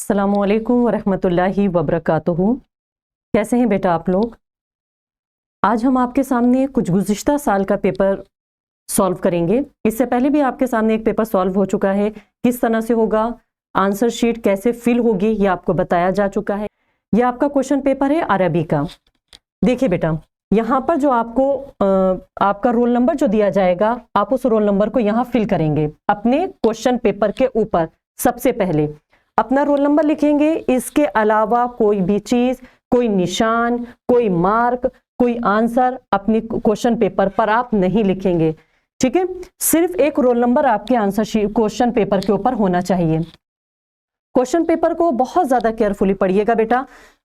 अस्सलामुअलैकुम वरहमतुल्लाहि वबरकातुहू। कैसे हैं बेटा आप लोग? आज हम आपके सामने कुछ गुज़िश्ता साल का पेपर सॉल्व करेंगे। इससे पहले भी आपके सामने एक पेपर सॉल्व हो चुका है। किस तरह से होगा, आंसर शीट कैसे फिल होगी, ये आपको बताया जा चुका है। यह आपका क्वेश्चन पेपर है अरबी का। देखिए बेटा, यहाँ पर जो आपको आपका रोल नंबर जो दिया जाएगा, आप उस रोल नंबर को यहाँ फिल करेंगे अपने क्वेश्चन पेपर के ऊपर। सबसे पहले अपना रोल नंबर लिखेंगे। इसके अलावा कोई भी चीज, कोई निशान, कोई मार्क, कोई आंसर अपने क्वेश्चन पेपर पर आप नहीं लिखेंगे। ठीक है, सिर्फ एक रोल नंबर आपके आंसर शीट क्वेश्चन पेपर के ऊपर होना चाहिए। क्वेश्चन पेपर को बहुत ज्यादा केयरफुली पढ़िएगा बेटा।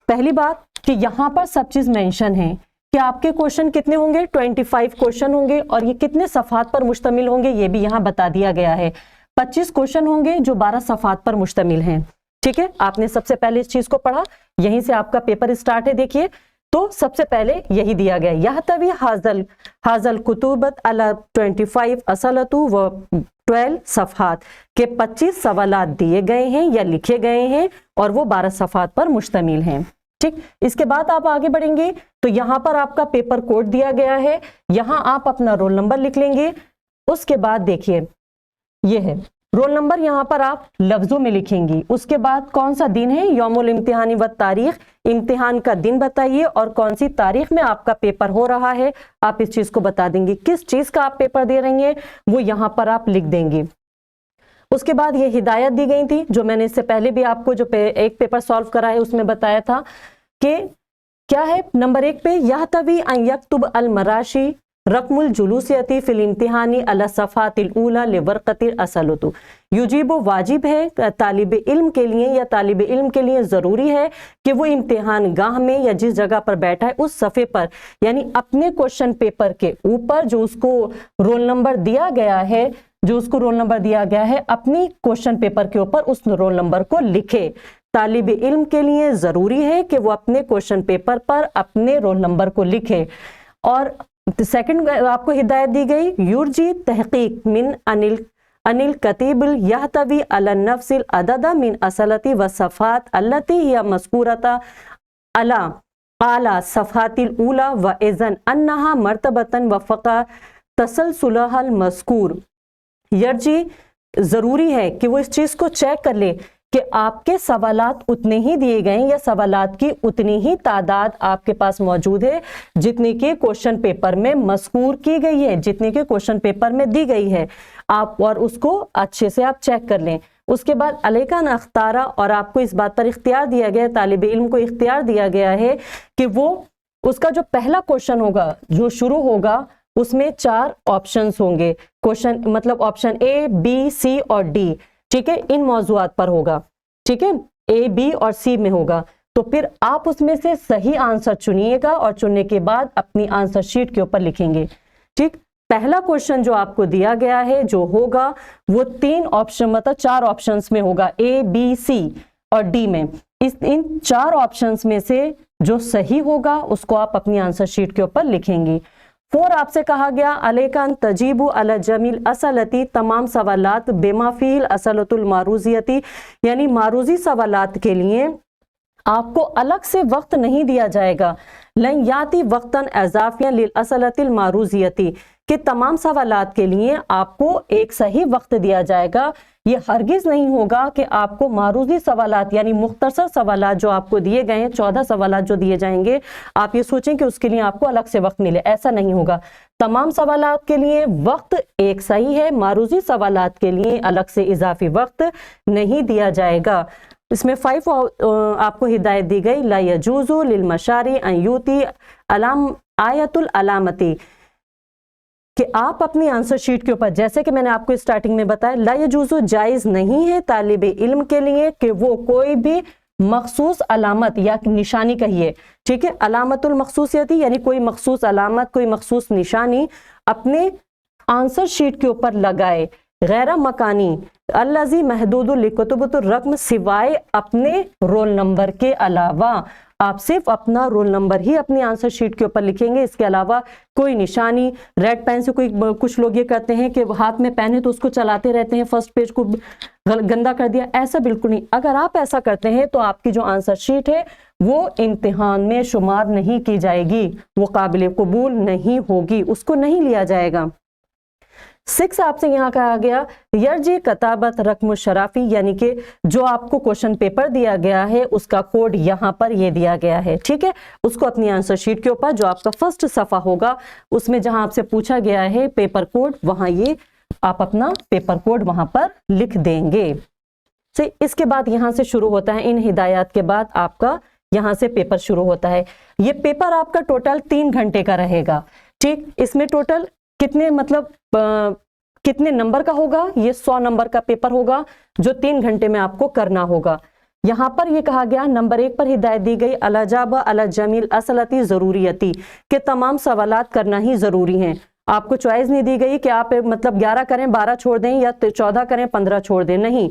पहली बात कि यहाँ पर सब चीज मेंशन है कि आपके क्वेश्चन कितने होंगे, 25 क्वेश्चन होंगे और ये कितने सफात पर मुश्तमिल होंगे ये भी यहाँ बता दिया गया है। 25 क्वेश्चन होंगे जो 12 सफात पर मुश्तमिल हैं। ठीक है, आपने सबसे पहले इस चीज को पढ़ा, यहीं से आपका पेपर स्टार्ट है। देखिए, तो सबसे पहले यही दिया गया, यह तभी हाजल कुतुबत अला 25 असलतु व 12 सफात के 25 सवालात दिए गए हैं या लिखे गए हैं और वो 12 सफात पर मुश्तमिल हैं। ठीक, इसके बाद आप आगे बढ़ेंगे तो यहाँ पर आपका पेपर कोड दिया गया है, यहाँ आप अपना रोल नंबर लिख लेंगे। उसके बाद देखिए, ये है रोल नंबर, यहाँ पर आप लफ्जों में लिखेंगी। उसके बाद कौन सा दिन है, यौमुल इम्तिहानी व तारीख, इम्तिहान का दिन बताइए और कौन सी तारीख में आपका पेपर हो रहा है, आप इस चीज को बता देंगे। किस चीज का आप पेपर दे रही हैं वो यहाँ पर आप लिख देंगे। उसके बाद ये हिदायत दी गई थी जो मैंने इससे पहले भी आपको जो एक पेपर सॉल्व करा है उसमें बताया था कि क्या है। नंबर 1 पे यह तवी अन यक्तुब अल मराशी रकमुल जुलूसियती फिल इम्तिहानी अला सफ़ातिल ऊला लिवर्क़तिल असलतु। युजीबो वाजिब है तालिब इल्म के लिए या तालिब इल्म के लिए ज़रूरी है कि वो इम्तिहान गाह में या जिस जगह पर बैठा है उस सफ़े पर, यानी अपने क्वेश्चन पेपर के ऊपर जो उसको रोल नंबर दिया गया है, अपनी क्वेश्चन पेपर के ऊपर उस रोल नंबर को लिखे। तालिब इल्म के लिए ज़रूरी है कि वो अपने क्वेश्चन पेपर पर अपने रोल नंबर को लिखे। और सेकंड आपको हिदायत दी गई, युर्जी तहकीक मिन अनिल कतीबुल यहतवी अला नफ्सिल अददा मिन असलती व सफात अल्लती या मस्कूरता अला आला सफातिल ऊला व इज़न अन्नहा मर्तबतन व फ़क़ा तसलसुलहल मस्कूर। यर्जी ज़रूरी है कि वो इस चीज़ को चेक कर ले कि आपके सवालात उतने ही दिए गए या सवालात की उतनी ही तादाद आपके पास मौजूद है जितने के क्वेश्चन पेपर में मज़कूर की गई है, जितने के क्वेश्चन पेपर में दी गई है आप, और उसको अच्छे से आप चेक कर लें। उसके बाद अलैका न अख्तारा, और आपको इस बात पर इख्तियार दिया गया है, तालिब इल्म को इख्तियार दिया गया है कि वो उसका जो पहला क्वेश्चन होगा जो शुरू होगा उसमें 4 ऑप्शंस होंगे। क्वेश्चन मतलब ऑप्शन A, B, C और D। ठीक है, इन मौजूआत पर होगा। ठीक है, A, B और C में होगा। तो फिर आप उसमें से सही आंसर चुनिएगा और चुनने के बाद अपनी आंसर शीट के ऊपर लिखेंगे। ठीक, पहला क्वेश्चन जो आपको दिया गया है जो होगा वो 3 ऑप्शन मतलब 4 ऑप्शंस में होगा, A, B, C और D में। इन 4 ऑप्शंस में से जो सही होगा उसको आप अपनी आंसर शीट के ऊपर लिखेंगी। 4 आपसे कहा गया अलैकान तजीबु अला जमील असलती, तमाम सवालात बेमाफील असलतुल मारूजियती, यानी मारूजी सवालात के लिए आपको अलग से वक्त नहीं दिया जाएगा। लन याती वक्तन अज़ाफ़ियन लिल असलतिल मारूजियती, कि तमाम सवालात के लिए आपको एक सही वक्त दिया जाएगा। ये हरगिज नहीं होगा कि आपको मारूजी सवालात यानी मुख्तसर सवालात जो आपको दिए गए हैं, 14 सवालात जो दिए जाएंगे, आप ये सोचें कि उसके लिए आपको अलग से वक्त मिले, ऐसा नहीं होगा। तमाम सवालात के लिए वक्त एक सही है, मारूजी सवालात के लिए अलग से इजाफी वक्त नहीं दिया जाएगा। इसमें 5 आपको हिदायत दी गई, ला यजूज़ु लिल मशारी अन यूती अलाम आयतुल अलामती, कि आप अपनी आंसर शीट के ऊपर, जैसे कि मैंने आपको स्टार्टिंग में बताया, ला यजूज़ु जायज़ नहीं है तालिब इल्म के लिए कि वो कोई भी मखसूस अलामत या निशानी कहिए, ठीक है, अलामतुल मखसूसियती यानी कोई मखसूस अलामत, कोई मखसूस निशानी अपने आंसर शीट के ऊपर लगाए। गैर मकानी अल्लज़ी महदूदुल लिकुतुबुर रकम, सिवाय अपने रोल नंबर के अलावा। आप सिर्फ अपना रोल नंबर ही अपनी आंसर शीट के ऊपर लिखेंगे, इसके अलावा कोई निशानी, रेड पेन से कोई, कुछ लोग ये करते हैं कि हाथ में पेन है तो उसको चलाते रहते हैं, फर्स्ट पेज को गंदा कर दिया, ऐसा बिल्कुल नहीं। अगर आप ऐसा करते हैं तो आपकी जो आंसर शीट है वो इम्तिहान में शुमार नहीं की जाएगी, वो काबिल कबूल नहीं होगी, उसको नहीं लिया जाएगा। 6 आपसे यहाँ कहा गया यर्जी कताबत रकम शराफी, यानी कि जो आपको क्वेश्चन पेपर दिया गया है उसका कोड यहाँ पर ये दिया गया है, ठीक है। उसको अपनी आंसर शीट के ऊपर जो आपका फर्स्ट सफा होगा उसमें जहां आपसे पूछा गया है पेपर कोड, वहां ये आप अपना पेपर कोड वहां पर लिख देंगे। से इसके बाद यहाँ से शुरू होता है, इन हिदायत के बाद आपका यहाँ से पेपर शुरू होता है। ये पेपर आपका टोटल 3 घंटे का रहेगा, ठीक। इसमें टोटल कितने मतलब कितने नंबर का होगा, ये 100 नंबर का पेपर होगा जो 3 घंटे में आपको करना होगा। यहाँ पर ये कहा गया नंबर 1 पर हिदायत दी गई अलाजाबा अला जमील असलती जरूरियती, के तमाम सवालात करना ही जरूरी हैं। आपको चॉइस नहीं दी गई कि आप मतलब 11 करें 12 छोड़ दें या 14 करें 15 छोड़ दें, नहीं,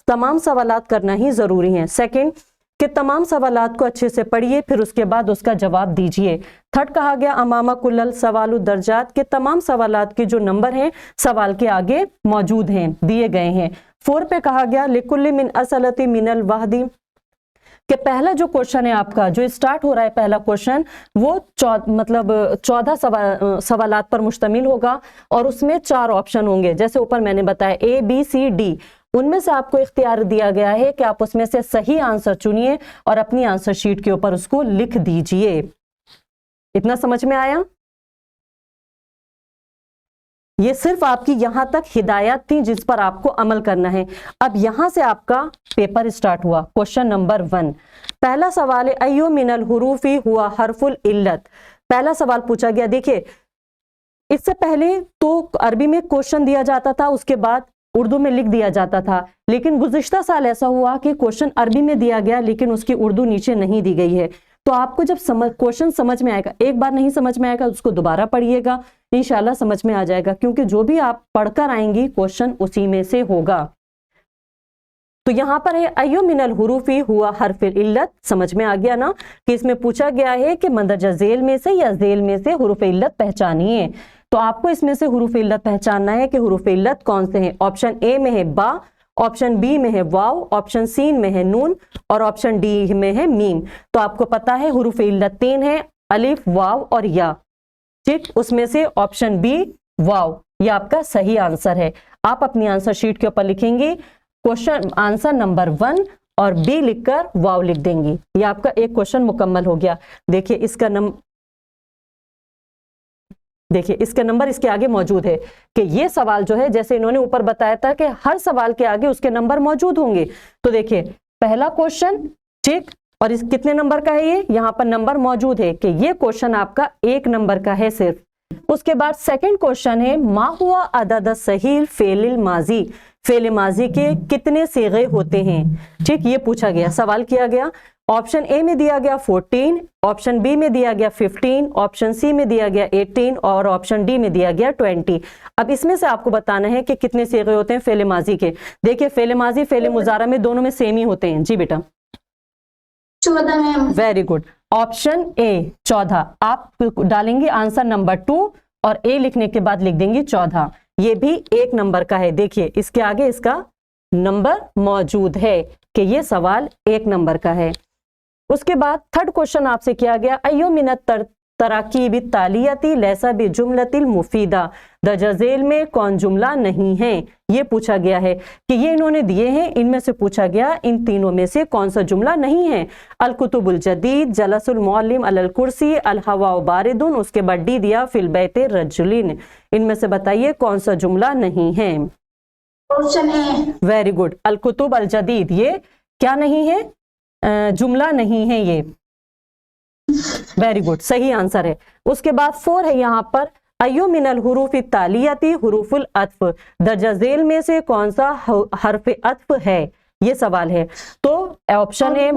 तमाम सवालात करना ही जरूरी है। सेकंड कि तमाम सवालात को अच्छे से पढ़िए, फिर उसके बाद उसका जवाब दीजिए। थर्ड कहा गया अमामा कुल्लल सवालु दर्जात, के तमाम सवालात के जो नंबर हैं सवाल के आगे मौजूद हैं, दिए गए हैं। 4 पे कहा गया लिकुल्ली मिन असलती मिनल वाहदी, कि पहला जो क्वेश्चन है आपका जो स्टार्ट हो रहा है पहला क्वेश्चन वो 14 सवालात पर मुश्तमिल होगा और उसमें 4 ऑप्शन होंगे, जैसे ऊपर मैंने बताया ABCD। उनमें से आपको इख्तियार दिया गया है कि आप उसमें से सही आंसर चुनिए और अपनी आंसर शीट के ऊपर उसको लिख दीजिए। इतना समझ में आया? ये सिर्फ आपकी यहां तक हिदायत थी जिस पर आपको अमल करना है। अब यहां से आपका पेपर स्टार्ट हुआ। क्वेश्चन नंबर 1, पहला सवाल है अय्यो मिनल हुरूफी हुआ हरफुल इल्लत। पहला सवाल पूछा गया, देखिए इससे पहले तो अरबी में क्वेश्चन दिया जाता था, उसके बाद उर्दू में लिख दिया जाता था, लेकिन गुज़िश्ता साल ऐसा हुआ कि क्वेश्चन अरबी में दिया गया लेकिन उसकी उर्दू नीचे नहीं दी गई है। तो आपको जब क्वेश्चन समझ में आएगा, एक बार नहीं समझ में आएगा उसको दोबारा पढ़िएगा, इंशाल्लाह समझ में आ जाएगा, क्योंकि जो भी आप पढ़कर आएंगी क्वेश्चन उसी में से होगा। तो यहाँ पर है अय्यो मिनल हुरूफी हुआ हरफिल इल्लत, समझ में आ गया ना कि इसमें पूछा गया है कि मंदरजा झेल में से या झेल में से हुरूफ इल्लत पहचानिए। तो आपको इसमें से हुरूफ इल्लत पहचानना है कि हुरूफ इल्लत कौन से हैं। ऑप्शन ए में है बा, ऑप्शन बी में है वाव, ऑप्शन सी में है नून और ऑप्शन डी में है मीम। तो आपको पता है हुरूफ इल्लत 3 है, अलिफ वाव और या, ठीक। उसमें से ऑप्शन बी वाव ये आपका सही आंसर है। आप अपनी आंसर शीट के ऊपर लिखेंगे क्वेश्चन आंसर नंबर 1 और बी लिखकर वाव लिख देंगी। ये आपका एक क्वेश्चन मुकम्मल हो गया। देखिए इसका नंबर इसके आगे मौजूद है कि ये सवाल जो है जैसे इन्होंने ऊपर बताया था कि हर सवाल के आगे उसके नंबर मौजूद होंगे। तो देखिए पहला क्वेश्चन, ठीक, और इस कितने नंबर का है ये, यहाँ पर नंबर मौजूद है कि ये क्वेश्चन आपका 1 नंबर का है सिर्फ। उसके बाद सेकंड क्वेश्चन है मा हुआ अदद सहील फेलिल माजी, फेल माजी के कितने सीगे होते हैं, ठीक, ये पूछा गया, सवाल किया गया। ऑप्शन ए में दिया गया 14, ऑप्शन बी में दिया गया 15, ऑप्शन सी में दिया गया 18 और ऑप्शन डी में दिया गया 20। अब इसमें से आपको बताना है कि कितने सीगे होते हैं फेल माजी के। देखिए फेल माजी फेल मुजारा में दोनों में सेम ही होते हैं। जी बेटा 14। Very good, option A 14। आप डालेंगे आंसर नंबर 2 और ए लिखने के बाद लिख देंगे 14। ये भी 1 नंबर का है। देखिए इसके आगे इसका नंबर मौजूद है कि ये सवाल 1 नंबर का है। उसके बाद थर्ड क्वेश्चन आपसे किया गया अय्यो मिनत तराकीब तालियती लैसा बि जुमलतिल मुफीदा, दर्जा झेल में कौन जुमला नहीं है, ये पूछा गया है कि ये इन्होंने दिए हैं, इनमें से पूछा गया इन तीनों में से कौन सा जुमला नहीं है। अल कुतुबुल जदीद, जलसुल मुअल्लिम अलल कुर्सी, अल हवा बारिदुन, उसके बाद डी दिया फिल बैते रजुलिन। इनमें से बताइए कौन सा जुमला नहीं है। Option A. वेरी गुड, अल कुतुब अल जदीद ये क्या नहीं है, जुमला नहीं है ये। वेरी गुड, सही आंसर है। उसके बाद 4 है यहाँ पर अय्यो मिनल हुरूफ तालियती हुरूफुल अत्फ, दर्जा झेल में से कौन सा हर्फ अत्फ है, ये सवाल है। तो ऑप्शन है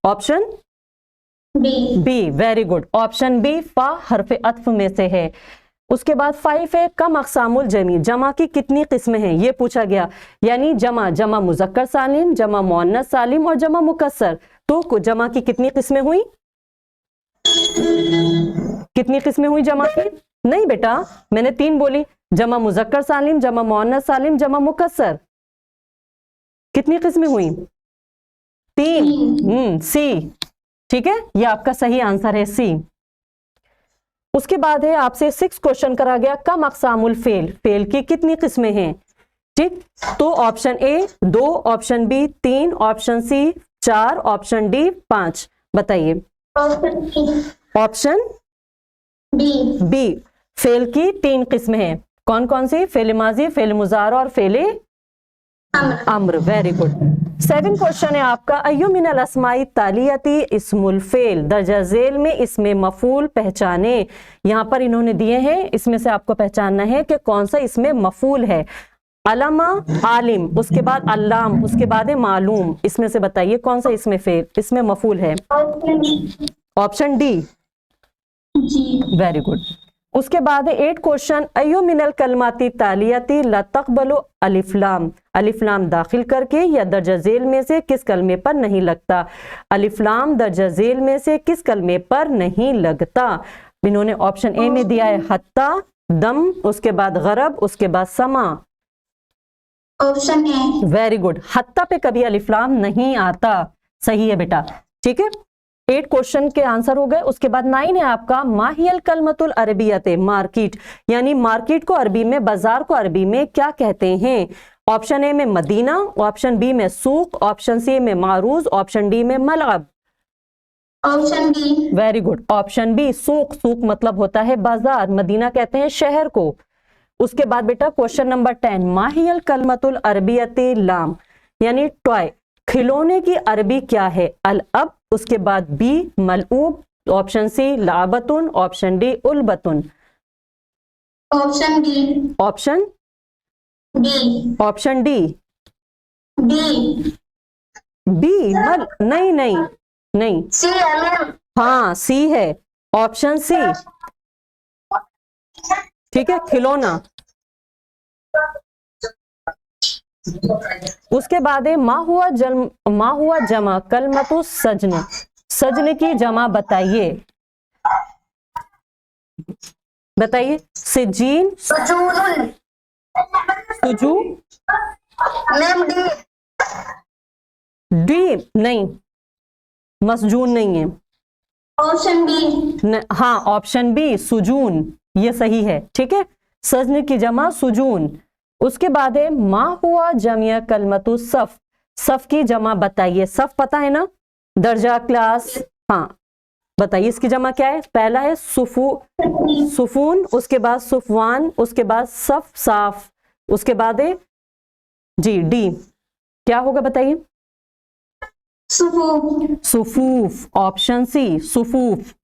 option B, very good, option B फा हर्फ अत्फ में से है। उसके बाद 5 है कम अक़सामुल जमी, जमा की कितनी किस्में हैं ये पूछा गया, यानी जमा, जमा मुज़क्कर सालिम, जमा मुअन्नस सालिम और जमा मुकस्सर। तो जमा की कितनी किस्में हुई, कितनी किस्में हुई जमा की? नहीं बेटा, मैंने 3 बोली, जमा मुज़क्कर सालिम, जमा मुअन्नस सालिम, जमा मुकस्सर। कितनी किस्में हुई? 3। सी, ठीक है, ये आपका सही आंसर है सी। उसके बाद है आपसे 6 क्वेश्चन करा गया कम अक़सामुल फेल, फेल की कितनी किस्में हैं? ठीक, तो option A 2, option B 3, option C 4, option D 5। बताइए। ऑप्शन बी, फेल की 3 किस्में हैं। कौन कौन सी? फेल माजी, फेल मुजारा और फेल अम्र। Very good. 7 क्वेश्चन है आपका, अय्यु मिनल अस्माई तालियती इस्मुल फेल, दर्जा झेल में इसमें मफूल पहचाने। यहां पर इन्होंने दिए हैं, इसमें से आपको पहचानना है कि कौन सा इसमें मफूल है। अलमा आलिम, उसके बाद अल्लाम, उसके बाद है मालूम। इसमें से बताइए कौन सा इसमें फेल, इसमें मफूल है? Option D. Very good. उसके बाद है 8 क्वेश्चन, अय्यु मिनल कलमाती तालियती ला तक़बलु अलिफ्लाम, अलिफ्लाम दाखिल करके या दर्जा झेल में से किस कलमे पर नहीं लगता? अलिफ्लाम दर्जा झेल में से किस कलमे पर नहीं लगता? इन्होंने ऑप्शन ए में दिया है हत्ता, दम, उसके बाद गरब, उसके बाद समा। Option A. वेरी गुड, हत्ता पे कभी अलिफ्लाम नहीं आता। सही है बेटा, ठीक है। 8 क्वेश्चन के आंसर हो गए। उसके बाद 9 है आपका, माहियल कलमतुल अरबियत, मार्केट, यानी मार्केट को अरबी में, बाजार को अरबी में क्या कहते हैं? ऑप्शन ए में मदीना, ऑप्शन बी में सूक, ऑप्शन सी में मारूज, ऑप्शन डी में मलअब। Option B. Very good, option B सूक, सूक मतलब होता है बाजार, मदीना कहते हैं शहर को। उसके बाद बेटा क्वेश्चन नंबर 10, माहियल कलमतुल अरबियत लाम, यानी टॉय, खिलौने की अरबी क्या है? अल अब, उसके बाद बी मलऊब, ऑप्शन सी लाबतुन, ऑप्शन डी उलबतुन। Option D. Option D. Option D. D. B मल, नहीं नहीं नहीं, सी मैम। हाँ सी है, ऑप्शन सी, ठीक है, खिलौना। उसके बाद है मा हुआ जमा कलमतु सजन, सजन की जमा बताइए, बताइए। सिजीन, सुजून। सुजू, मैम डी। डी नहीं, मसजून नहीं है। Option B. हाँ ऑप्शन बी सुजून, ये सही है, ठीक है, सजन की जमा सुजून। उसके बाद है मा हुआ जमिया कलमतु सफ, सफ की जमा बताइए। सफ पता है ना, दर्जा, क्लास, हाँ बताइए इसकी जमा क्या है? पहला है सुफून, उसके बाद सुफवान, उसके बाद सफ साफ, उसके बाद है जी डी, क्या होगा बताइए? सुफूफ, ऑप्शन सी सुफूफ।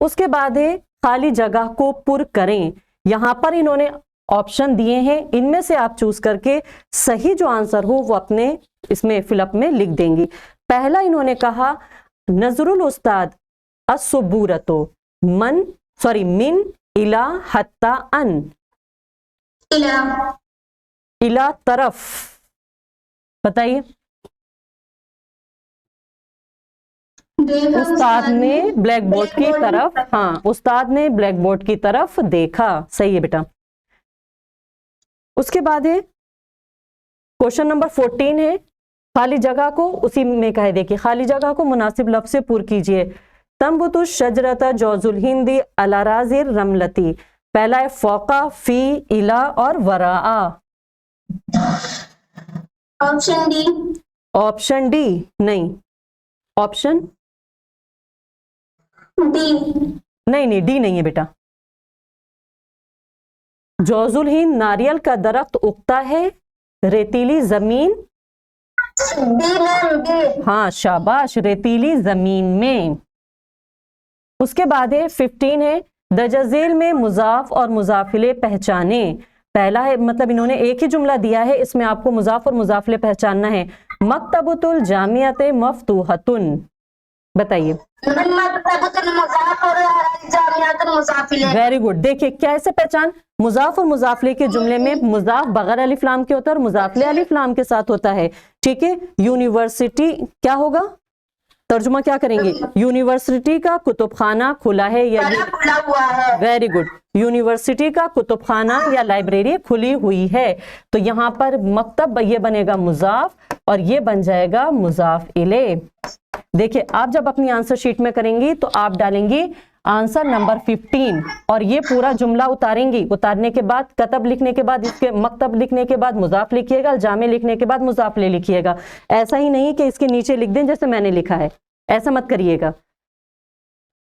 उसके बाद है खाली जगह को पुर करें, यहां पर इन्होंने ऑप्शन दिए हैं, इनमें से आप चूज करके सही जो आंसर हो वो अपने इसमें फिलअप में लिख देंगी। पहला इन्होंने कहा नजरुल उस्ताद असुबूरतो मिन इला हत्ता अन, इला तरफ, बताइए। उस्ताद ने ब्लैक बोर्ड की तरफ, हाँ उस्ताद ने ब्लैक बोर्ड की तरफ देखा, सही है बेटा। उसके बाद है क्वेश्चन नंबर 14 है, खाली जगह को उसी में कहे, देखिए खाली जगह को मुनासिब लफ्ज से पूर कीजिए। तंबुतु शजरता जौजुल हिंदी अलाराजिर रमलती, पहला है फौका, फी, इला और वराआ। Option D. ऑप्शन डी नहीं, ऑप्शन डी। नहीं, डी नहीं है बेटा। जौजुल हिंद नारियल का दरख्त उगता है रेतीली जमीन, हाँ शाबाश, रेतीली जमीन में। उसके बाद है 15 है दर्जा झेल में मुजाफ और मुजाफिले पहचाने, पहला है मतलब इन्होंने एक ही जुमला दिया है, इसमें आपको मुजाफ और मुजाफिले पहचानना है। मकतबुतुल जामियत मफ्तूहतुन, बताइए। Very good. देखिए कैसे पहचान, मुजाफ और मुजाफले के जुमले में मुजाफ बगैर अलिफ लाम के होता है और मुजाफले अलिफ लाम के साथ होता है। ठीक है, यूनिवर्सिटी क्या होगा, तर्जुमा क्या करेंगे, यूनिवर्सिटी का कुतुबखाना खुला है या खुला हुआ है। वेरी गुड, यूनिवर्सिटी का कुतुबखाना या लाइब्रेरी खुली हुई है। तो यहाँ पर मकतब ये बनेगा मुजाफ और ये बन जाएगा मुजाफ इले। देखिए आप जब अपनी आंसर शीट में करेंगी तो आप डालेंगी आंसर नंबर 15 और ये पूरा जुमला उतारेंगी। उतारने के बाद कतब लिखने के बाद, इसके मकतब लिखने के बाद मुजाफ लिखिएगा, जामे लिखने के बाद मुजाफ ले लिखिएगा। ऐसा ही नहीं कि इसके नीचे लिख दें जैसे मैंने लिखा है, ऐसा मत करिएगा।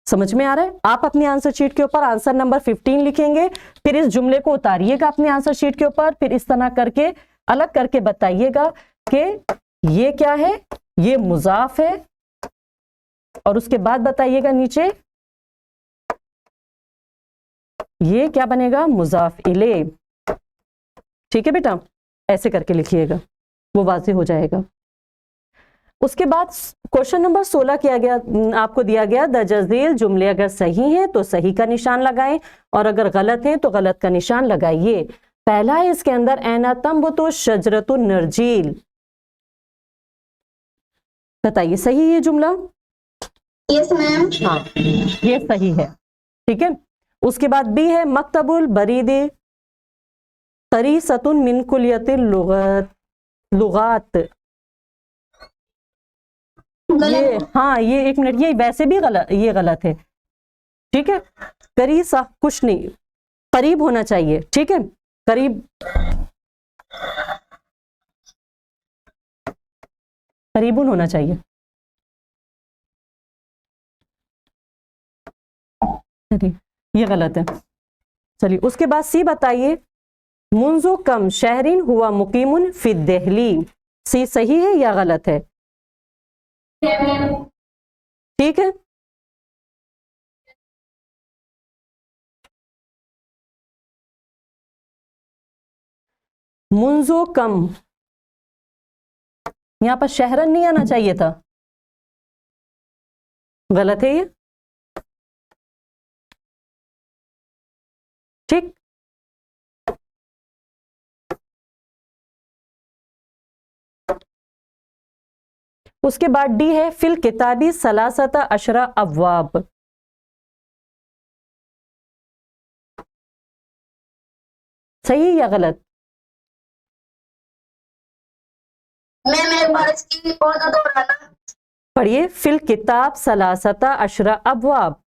समझ में आ रहा है? आप अपनी आंसर शीट के ऊपर आंसर नंबर 15 लिखेंगे, फिर इस जुमले को उतारिएगा अपनी आंसर शीट के ऊपर, फिर इस तरह करके अलग करके बताइएगा कि ये क्या है, ये मुजाफ है, और उसके बाद बताइएगा नीचे ये क्या बनेगा, मुजाफ इले। ठीक है बेटा, ऐसे करके लिखिएगा, वो वाज़ेह हो जाएगा। उसके बाद क्वेश्चन नंबर 16 किया गया, आपको दिया गया द जज़ील जुमले अगर सही हैं तो सही का निशान लगाएं और अगर गलत हैं तो गलत का निशान लगाइए। पहला है इसके अंदर ऐना तंबुतु शजरतुन नरजील, बताइए सही है ये जुमला? Yes ma'am. हाँ ये सही है। ठीक है, उसके बाद बी है मकतबुल बरीदे तरीसतुन मिन कुलियतिल लुगात। ये हाँ, ये एक मिनट, ये वैसे भी गलत, ये गलत है। ठीक है, करीसा कुछ नहीं, करीब होना चाहिए। ठीक है, करीब, करीबुन होना चाहिए। ये गलत है। चलिए उसके बाद सी बताइए, मुंजो कम शहरिन हुआ मुकीमुन फी दिल्ली। सी सही है या गलत है? ठीक है, मुंजो कम, यहां पर शहरन नहीं आना चाहिए था, गलत है ये। ठीक, उसके बाद डी है फिल किताबी सलासता अशरा अबवाब। सही या गलत? मैम एक बार इसकी और तो दोहराना। पढ़िए, फिल किताब सलासता अशरा अबवाब।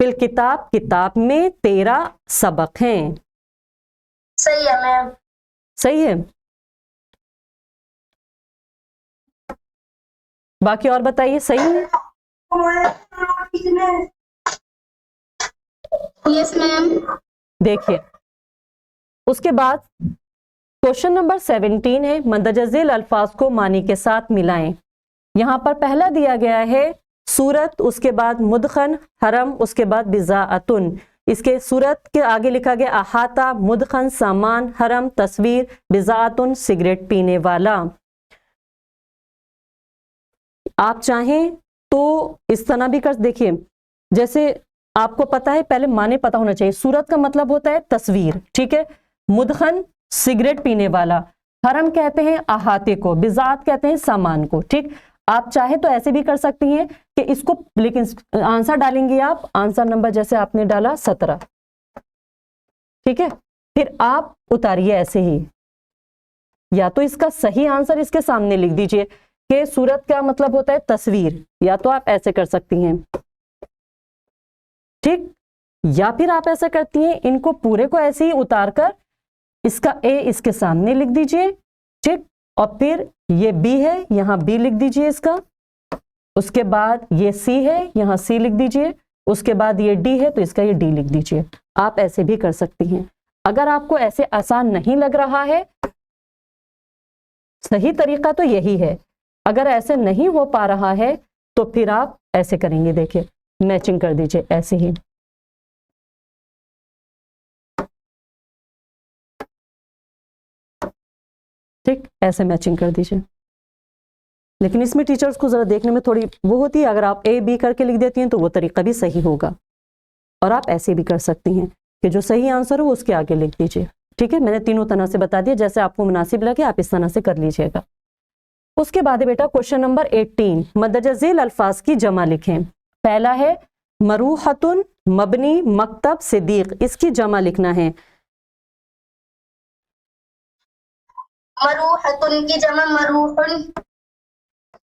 फिल किताब, किताब में 13 सबक हैं। सही है मैम। सही है। बाकी और बताइए, सही है? Yes ma'am. देखिए उसके बाद क्वेश्चन नंबर 17 है मंदरजा झेल अल्फाज को मानी के साथ मिलाएं। यहां पर पहला दिया गया है सूरत, उसके बाद मुदखन, हरम, उसके बाद बिजाअतुन। इसके सूरत के आगे लिखा गया अहाता, मुदखन सामान, हरम तस्वीर, बिजाअतुन सिगरेट पीने वाला। आप चाहें तो इस तरह भी कर देखिए, जैसे आपको पता है, पहले माने पता होना चाहिए। सूरत का मतलब होता है तस्वीर, ठीक है। मुदखन सिगरेट पीने वाला, हरम कहते हैं अहाते को, बिजात कहते हैं सामान को। ठीक, आप चाहे तो ऐसे भी कर सकती हैं कि इसको, लेकिन आंसर डालेंगे आप, आंसर नंबर जैसे आपने डाला 17, ठीक है। फिर आप उतारिए ऐसे ही, या तो इसका सही आंसर इसके सामने लिख दीजिए कि सूरत का मतलब होता है तस्वीर, या तो आप ऐसे कर सकती हैं, ठीक। या फिर आप ऐसा करती हैं, इनको पूरे को ऐसे ही उतार कर इसका ए इसके सामने लिख दीजिए, ठीक। और फिर ये बी है, यहां बी लिख दीजिए इसका, उसके बाद ये सी है, यहां सी लिख दीजिए, उसके बाद ये डी है तो इसका ये डी लिख दीजिए। आप ऐसे भी कर सकती हैं। अगर आपको ऐसे आसान नहीं लग रहा है, सही तरीका तो यही है। अगर ऐसे नहीं हो पा रहा है तो फिर आप ऐसे करेंगे, देखिए मैचिंग कर दीजिए ऐसे ही, ठीक, ऐसे मैचिंग कर दीजिए। लेकिन इसमें टीचर्स को जरा देखने में थोड़ी वो होती है, अगर आप ए बी करके लिख देती हैं तो वो तरीका भी सही होगा, और आप ऐसे भी कर सकती हैं कि जो सही आंसर हो उसके आगे लिख दीजिए। ठीक है, मैंने तीनों तरह से बता दिया, जैसे आपको मुनासिब लगे आप इस तरह से कर लीजिएगा। उसके बाद है बेटा क्वेश्चन नंबर 18, मदरजा झेल अल्फाज की जमा लिखें। पहला है मरूहतुन, मबनी, मकतब, सिद्दीक, इसकी जमा लिखना है। मरूहतुन की जमा मरूहुन।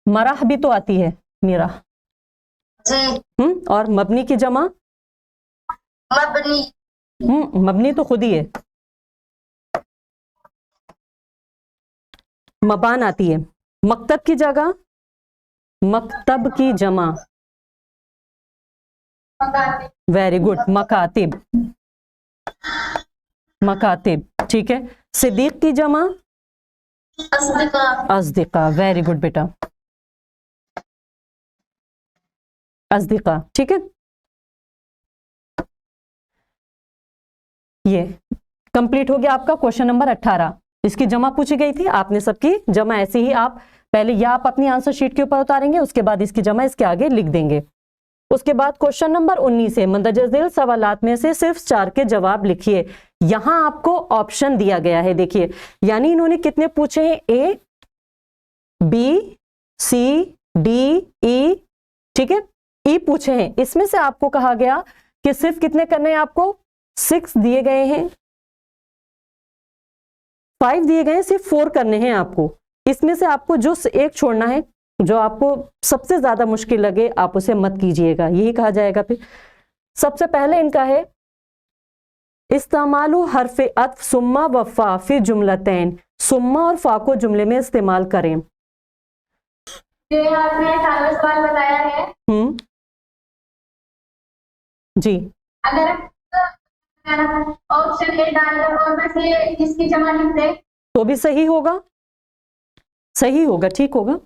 मराह भी तो आती है मेरा, जी। और मबनी की जमा मबनी। मबनी तो खुद ही है, मबान आती है। मकतब की जगह मकतब की जमा, वेरी गुड, मकातिब, मकातिब, ठीक है। सिद्दीक की जमा अस्दिका। अस्दिका, वेरी गुड बेटा, अस्दिका, ठीक है। ये कंप्लीट हो गया आपका क्वेश्चन नंबर 18। इसकी जमा पूछी गई थी, आपने सबकी जमा ऐसे ही आप पहले या आप अपनी आंसर शीट के ऊपर उतारेंगे, उसके बाद इसकी जमा इसके आगे लिख देंगे। उसके बाद क्वेश्चन नंबर 19 है, मंदरजा झेल सवालात में से सिर्फ 4 के जवाब लिखिए। यहां आपको ऑप्शन दिया गया है, देखिए, यानी इन्होंने कितने पूछे हैं, A B C D E, ठीक है, ई पूछे हैं। इसमें से आपको कहा गया कि सिर्फ कितने करने हैं, आपको 6 दिए गए हैं, 5 दिए गए हैं, सिर्फ 4 करने हैं आपको। इसमें से आपको जो एक छोड़ना है, जो आपको सबसे ज्यादा मुश्किल लगे आप उसे मत कीजिएगा, यही कहा जाएगा। फिर सबसे पहले इनका है इस्तेमालु हर्फ अत्फ सुम्मा व फा फिर जुमलतैन, सुम्मा और फा को जुमले में इस्तेमाल करें। जो आपने सारा सवाल बताया है, जी, अगर ऑप्शन ए डालकर और बस ये इसकी जमा लिख दे तो भी सही होगा, सही होगा, ठीक होगा।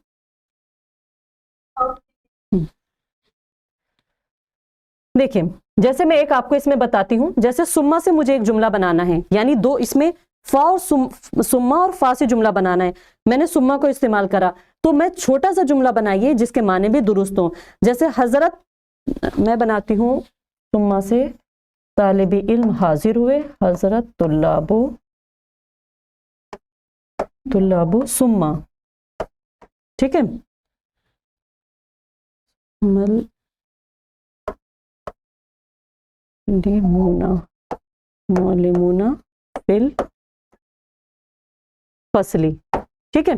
देखिए, जैसे मैं एक आपको इसमें बताती हूं, जैसे सुम्मा से मुझे एक जुमला बनाना है, यानी दो इसमें फा और सुम्मा और फा से जुमला बनाना है। मैंने सुम्मा को इस्तेमाल करा, तो मैं छोटा सा जुमला बनाइए जिसके माने भी दुरुस्त हो। जैसे हजरत, मैं बनाती हूं सुम्मा से, तालिब इल्म हाजिर हुए, हजरत तुल्लाबो सुम्मा, ठीक है। मौलिमुना फिल फसली, ठीक है।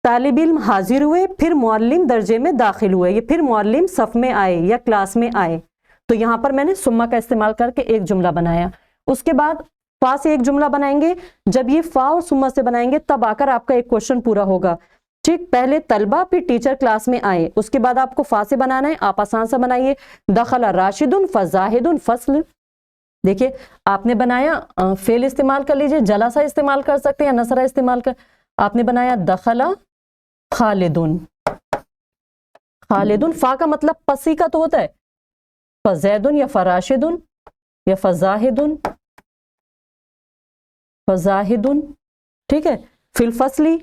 तालिब इल्म हाजिर हुए, फिर मुअल्लिम दर्जे में दाखिल हुए, ये फिर मुअल्लिम सफ में आए या क्लास में आए, तो यहां पर मैंने सुम्मा का इस्तेमाल करके एक जुमला बनाया। उसके बाद फा से एक जुमला बनाएंगे, जब ये फा और सुम्मा से बनाएंगे तब आकर आपका एक क्वेश्चन पूरा होगा, ठीक। पहले तलबा फिर टीचर क्लास में आए, उसके बाद आपको फा से बनाना है, आप आसान सा बनाइए, दखला राशिदुन फजाहिदुन फस्ल। देखिए, आपने बनाया, फेल इस्तेमाल कर लीजिए, जलासा इस्तेमाल कर सकते हैं या नसरा इस्तेमाल कर, आपने बनाया दखला खालिदुन, खालिदुन, फा का मतलब पसी का तो होता है, फजैदुन या फराशिदुन या फजाहिदुन, फजाहिदुन, ठीक है। फिल फसली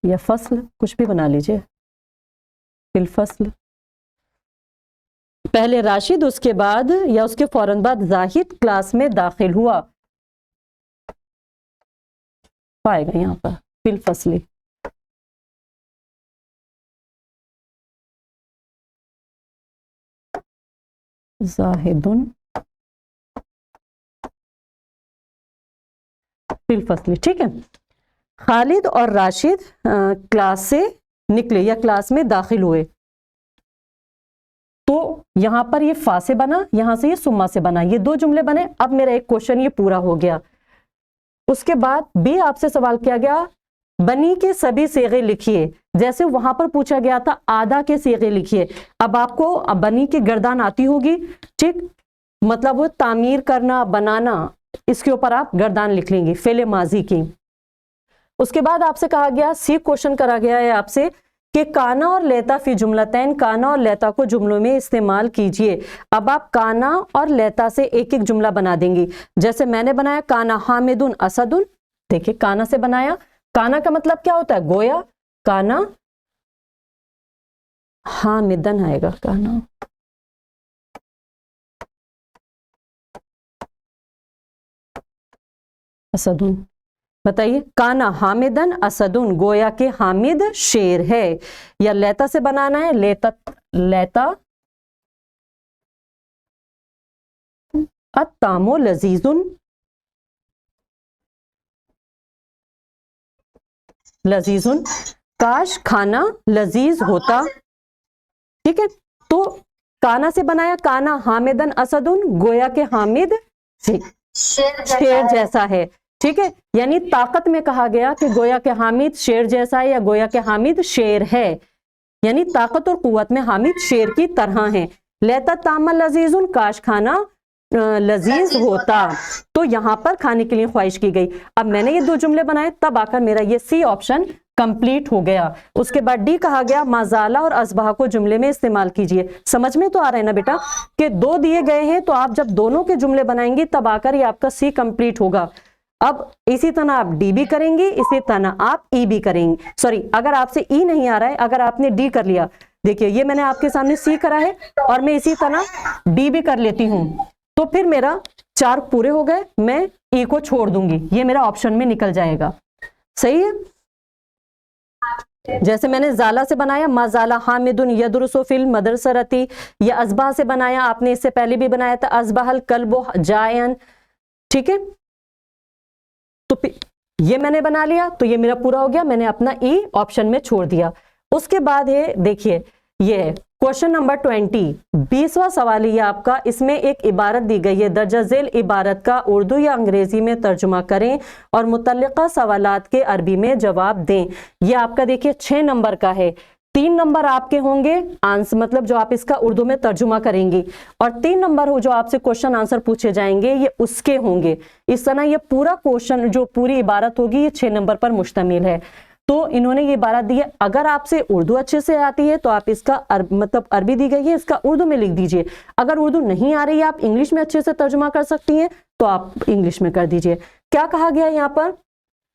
या फसल, कुछ भी बना लीजिए, फिल फसल। पहले राशिद, उसके बाद या उसके फौरन बाद जाहिद क्लास में दाखिल हुआ, पाएगा यहां पर फिल फसली। जाहिदुन फिल फसली, ठीक है। खालिद और राशिद क्लास से निकले या क्लास में दाखिल हुए, तो यहां पर ये फा से बना, यहां से ये सुम्मा से बना, ये दो जुमले बने। अब मेरा एक क्वेश्चन ये पूरा हो गया। उसके बाद बी आपसे सवाल किया गया, बनी के सभी सेगे लिखिए, जैसे वहां पर पूछा गया था आधा के सेगे लिखिए। अब आपको बनी की गर्दान आती होगी, ठीक, मतलब वो तामीर करना, बनाना, इसके ऊपर आप गर्दान लिख लेंगे, फेले माजी की। उसके बाद आपसे कहा गया, सी क्वेश्चन करा गया है आपसे कि काना और लेता फी जुमलतैन, काना और लेता को जुमलों में इस्तेमाल कीजिए। अब आप काना और लेता से एक एक जुमला बना देंगी। जैसे मैंने बनाया काना हामिदुन असदुन, देखिए काना से बनाया, काना का मतलब क्या होता है? गोया। काना हामिदन आएगा, काना असदुन। बताइए, काना हामिदन असदुन, गोया के हामिद शेर है। या लेता से बनाना है, लेता, लेता अत्तामो लजीजुन, लजीजुन, काश खाना लजीज होता। ठीक है, तो काना से बनाया, काना हामिदन असदुन, गोया के हामिद शेर जैसा है। ठीक है, यानी ताकत में कहा गया कि गोया के हामिद शेर जैसा है, या गोया के हामिद शेर है, यानी ताकत और कुव्वत में हामिद शेर की तरह है। लेता तामल लजीजुन, काश खाना लजीज होता। तो यहां पर खाने के लिए ख्वाहिश की गई। अब मैंने ये दो जुमले बनाए, तब आकर मेरा ये सी ऑप्शन कंप्लीट हो गया। उसके बाद डी कहा गया माजाला और असबाह को जुमले में इस्तेमाल कीजिए। समझ में तो आ रहा है ना बेटा कि दो दिए गए हैं, तो आप जब दोनों के जुमले बनाएंगे तब आकर ये आपका सी कंप्लीट होगा। अब इसी तरह आप डी भी करेंगे, इसी तरह आप ई भी करेंगे। सॉरी, अगर आपसे ई नहीं आ रहा है, अगर आपने डी कर लिया, देखिए ये मैंने आपके सामने सी करा है और मैं इसी तरह डी भी कर लेती हूं, तो फिर मेरा 4 पूरे हो गए, मैं ई को छोड़ दूंगी, ये मेरा ऑप्शन में निकल जाएगा। सही है। जैसे मैंने जाला से बनाया, माजाला हामिदुन यदरुसु फिल मदरसरती, या असबा से बनाया, आपने इससे पहले भी बनाया था, असबहल कल्बु जायन। ठीक है, तो ये मैंने बना लिया, तो ये मेरा पूरा हो गया, मैंने अपना ई ऑप्शन में छोड़ दिया। उसके बाद ये देखिए, ये क्वेश्चन नंबर 20, 20वां सवाल ये आपका, इसमें एक इबारत दी गई है, दर्जा झेल इबारत का उर्दू या अंग्रेजी में तर्जुमा करें और मुतल्लिका सवालात के अरबी में जवाब दें। ये आपका देखिए 6 नंबर का है। 3 नंबर आपके होंगे आंसर, मतलब जो आप इसका उर्दू में तर्जुमा करेंगे, और 3 नंबर हो जो आपसे क्वेश्चन आंसर पूछे जाएंगे, ये उसके होंगे। इस तरह ये पूरा क्वेश्चन, जो पूरी इबारत होगी, ये 6 नंबर पर मुश्तमिल है। तो इन्होंने ये इबारत दी है, अगर आपसे उर्दू अच्छे से आती है तो आप इसका मतलब अरबी दी गई है, इसका उर्दू में लिख दीजिए। अगर उर्दू नहीं आ रही है, आप इंग्लिश में अच्छे से तर्जुमा कर सकती हैं, तो आप इंग्लिश में कर दीजिए। क्या कहा गया यहाँ पर,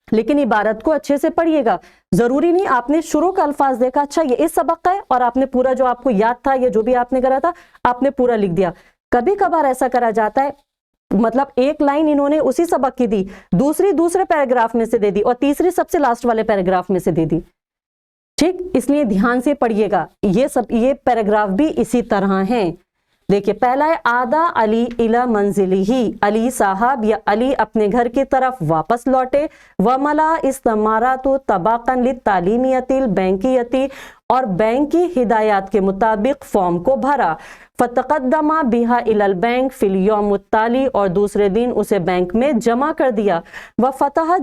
लेकिन इबारत को अच्छे से पढ़िएगा। जरूरी नहीं आपने शुरू का अल्फाज देखा, अच्छा ये इस सबक का है, और आपने पूरा जो आपको याद था, ये जो भी आपने करा था, आपने पूरा लिख दिया। कभी कभार ऐसा करा जाता है, मतलब एक लाइन इन्होंने उसी सबक की दी, दूसरी दूसरे पैराग्राफ में से दे दी, और तीसरी सबसे लास्ट वाले पैराग्राफ में से दे दी। ठीक, इसलिए ध्यान से पढ़िएगा। ये पैराग्राफ भी इसी तरह हैं। देखिए, पहला है आदा अली इला मंजिली ही, अली साहब या अली अपने घर की तरफ वापस लौटे। वमला इस्तमारा तो तबाकन लित तालीमियतिल बैंकियती, और बैंक की हिदायत के मुताबिक फॉर्म को भरा। फतकद्दमा बिहा इलल बैंक फिल यौम ताली, और दूसरे दिन उसे बैंक में जमा कर दिया। व फतह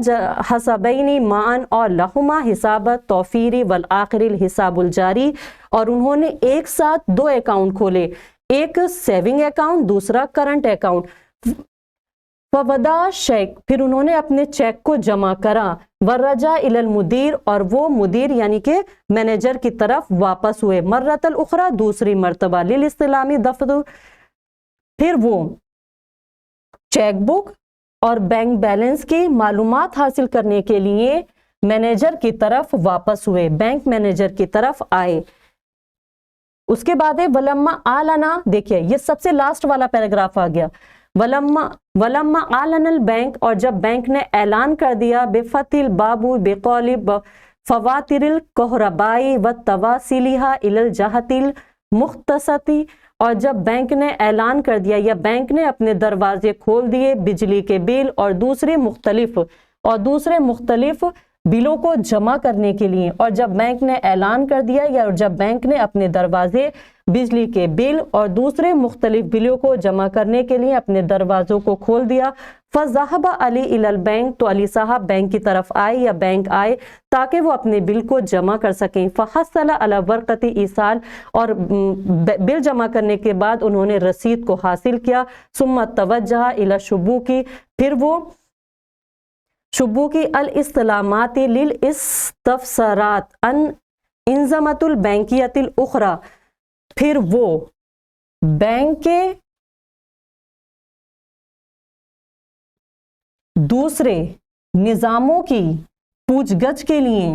हसबैनी मान, और लहुमा हिसाब तौफीरी वल आखिरिल हिसाबुल जारी, और उन्होंने एक साथ 2 अकाउंट खोले, एक सेविंग अकाउंट, दूसरा करंट अकाउंट। फवदा शेख, फिर उन्होंने अपने चेक को जमा करा। वर्रजा इलल मुदीर, और वो मुदीर यानी कि मैनेजर की तरफ वापस हुए। मर्रतल उखरा, दूसरी मर्तबा। लिल इस्तिलामी दफ्तर, फिर वो चेक बुक और बैंक बैलेंस की मालूमात हासिल करने के लिए मैनेजर की तरफ वापस हुए, बैंक मैनेजर की तरफ आए। उसके बाद है वलम्मा आलना, देखिए ये सबसे लास्ट वाला पैराग्राफ आ गया। वलम्मा आलनल बैंक, और जब बैंक ने ऐलान कर दिया, बेफतिल बाबू बेकौली फवातिरिल कोहरबाई व तवासिलिहा इलल जहतिल मुख्तसती, और जब बैंक ने ऐलान कर दिया या बैंक ने अपने दरवाजे खोल दिए बिजली के बिल और दूसरे मुख्तलिफ बिलों को जमा करने के लिए, और जब बैंक ने ऐलान कर दिया या जब बैंक ने अपने दरवाजे बिजली के बिल और दूसरे मुख्तलिफ बिलों को जमा करने के लिए अपने दरवाजों को खोल दिया। फज़हबा अली इलल बैंक, तो अली साहब बैंक की तरफ आए या बैंक आए ताकि वो अपने बिल को जमा कर सकें। फ़हस्सला अला वर्क़ती ईसाल, और बिल जमा करने के बाद उन्होंने रसीद को हासिल किया। सुम्मा तवज्जहा इला शुबूकी, फिर वो शुबूकी अल इस्तिलामाती लिल इस्तफसरात अन इंजमतुल बैंकियतिल उखरा, फिर वो बैंक के दूसरे निजामों की पूछगछ के लिए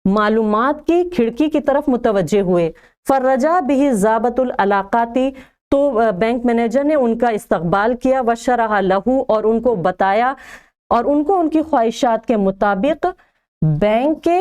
मालूमात की खिड़की की तरफ मुतवज्जे हुए। फर्रजा बिही ज़ाबतुल अलाक़ाती, तो बैंक मैनेजर ने उनका इस्तकबाल किया। वशरहा लहू, और उनको बताया और उनको उनकी ख्वाहिशात के मुताबिक बैंक के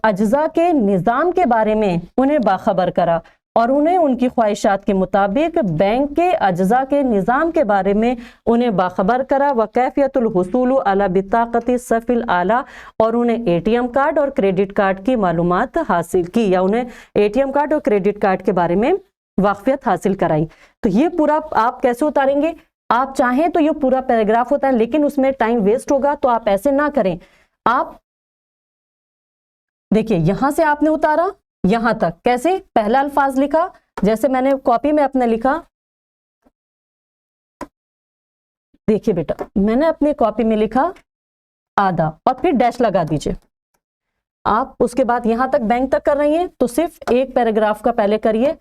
अज्जा के निज़ाम के बारे में उन्हें बाखबर करा, और उन्हें उनकी ख्वाहिशात के मुताबिक बैंक के अज्जा के निज़ाम के बारे में उन्हें बाखबर करा। व कैफियतुल हुसूल अला बिताक़ती सफ़िल आला, और उन्हें एटीएम कार्ड और क्रेडिट कार्ड की मालूमात हासिल की, या उन्हें एटीएम कार्ड और क्रेडिट कार्ड के बारे में वाक़फियत हासिल कराई। तो ये पूरा आप कैसे उतारेंगे? आप चाहें तो ये पूरा पैराग्राफ होता है, लेकिन उसमें टाइम वेस्ट होगा, तो आप ऐसे ना करें। आप देखिए, यहां से आपने उतारा यहां तक, कैसे? पहला अल्फाज लिखा, जैसे मैंने कॉपी में अपने लिखा, देखिए बेटा, मैंने अपनी कॉपी में लिखा आधा, और फिर डैश लगा दीजिए। आप उसके बाद यहां तक बैंक तक कर रही हैं, तो सिर्फ एक पैराग्राफ का पहले करिए।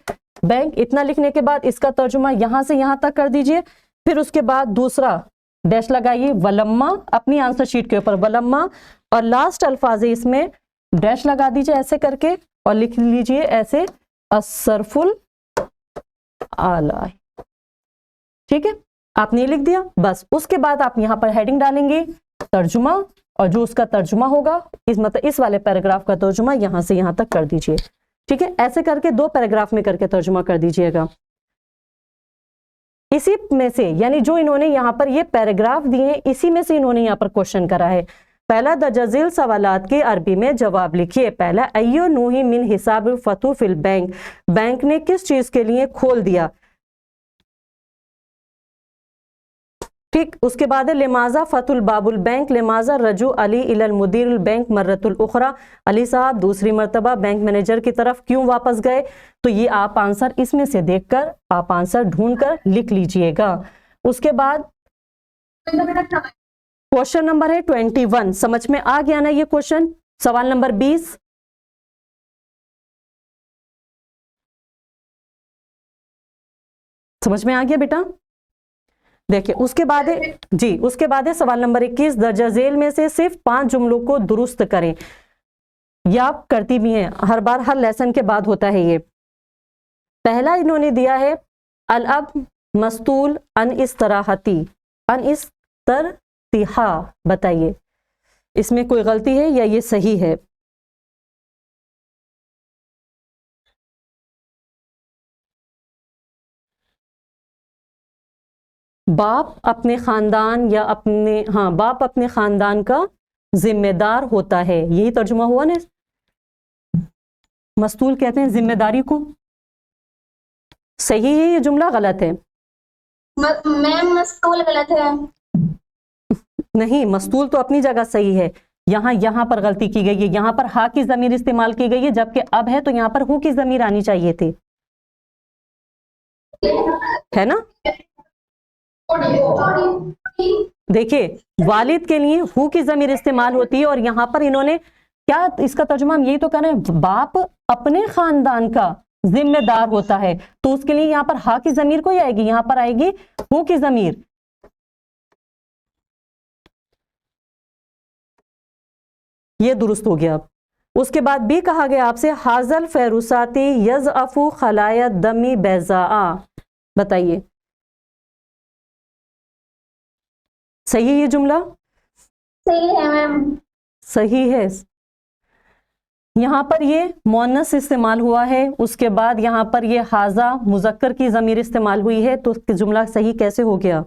बैंक इतना लिखने के बाद इसका तर्जुमा यहां से यहां तक कर दीजिए, फिर उसके बाद दूसरा डैश लगाइए, वलम्मा, अपनी आंसर शीट के ऊपर वलम्मा, और लास्ट अल्फाज है इसमें डैश लगा दीजिए ऐसे करके, और लिख लीजिए ऐसे असरफुल आला। ठीक है, आपने लिख दिया, बस। उसके बाद आप यहां पर हेडिंग डालेंगे तर्जुमा, और जो उसका तर्जुमा होगा, मतलब इस वाले पैराग्राफ का तर्जुमा यहां से यहां तक कर दीजिए। ठीक है, ऐसे करके 2 पैराग्राफ में करके तर्जुमा कर दीजिएगा। इसी में से, यानी जो इन्होंने यहाँ पर ये पैराग्राफ दिए, इसी में से इन्होंने यहाँ पर क्वेश्चन करा है। पहला, दर्जज़ील सवालात के अरबी में जवाब लिखिए। पहला, अय्यो नूही मिन हिसाब फतू फिल बैंक, बैंक ने किस चीज के लिए खोल दिया। ठीक, उसके बाद है लिमाजा फतुल बाबुल बैंक, लिमाजा रजू अली इलल मुदीरुल बैंक मर्रतुल उखरा, अली साहब दूसरी मर्तबा बैंक मैनेजर की तरफ क्यों वापस गए। तो ये आप आंसर इसमें से देखकर आप आंसर ढूंढकर लिख लीजिएगा। उसके बाद क्वेश्चन नंबर है 21, समझ में आ गया ना ये क्वेश्चन? सवाल नंबर 20, समझ में आ गया बेटा? देखिए, उसके बाद है जी, उसके बाद है सवाल नंबर 21, दर्जा झेल में से सिर्फ 5 जुमलों को दुरुस्त करें। या आप करती भी हैं, हर बार हर लेसन के बाद होता है ये। पहला इन्होंने दिया है अल अब मस्तूल अन इस तराहती, अन इस तरतिहा, बताइए इसमें कोई गलती है या ये सही है? बाप अपने खानदान या अपने, हाँ, बाप अपने खानदान का जिम्मेदार होता है, यही तर्जुमा हुआ ना। मस्तूल कहते हैं जिम्मेदारी को, सही है ये जुमला? गलत है? मैम मस्तूल गलत है। नहीं, मस्तूल तो अपनी जगह सही है। यहाँ पर गलती की गई है, यहाँ पर हा की जमीर इस्तेमाल की गई है, जबकि अब है तो यहाँ पर हु की जमीर आनी चाहिए थी, है ना? देखिए, वालिद के लिए हु की जमीर इस्तेमाल होती है, और यहाँ पर इन्होंने क्या इसका तर्जुमा हम यही तो कह रहे हैं, बाप अपने खानदान का जिम्मेदार होता है, तो उसके लिए यहाँ पर हा की जमीर कोई आएगी, यहाँ पर आएगी हु की जमीर। ये दुरुस्त हो गया। उसके बाद भी कहा गया आपसे हाजल फेरुसाती यज़अफु खलाया दमी बैज़ा, बताइए सही है ये जुमला? सही है मैम। सही है। यहाँ पर ये मुअन्नस इस्तेमाल हुआ है, उसके बाद यहाँ पर ये हाजा मुज़क्कर की ज़मीर इस्तेमाल हुई है, तो जुमला सही कैसे हो गया?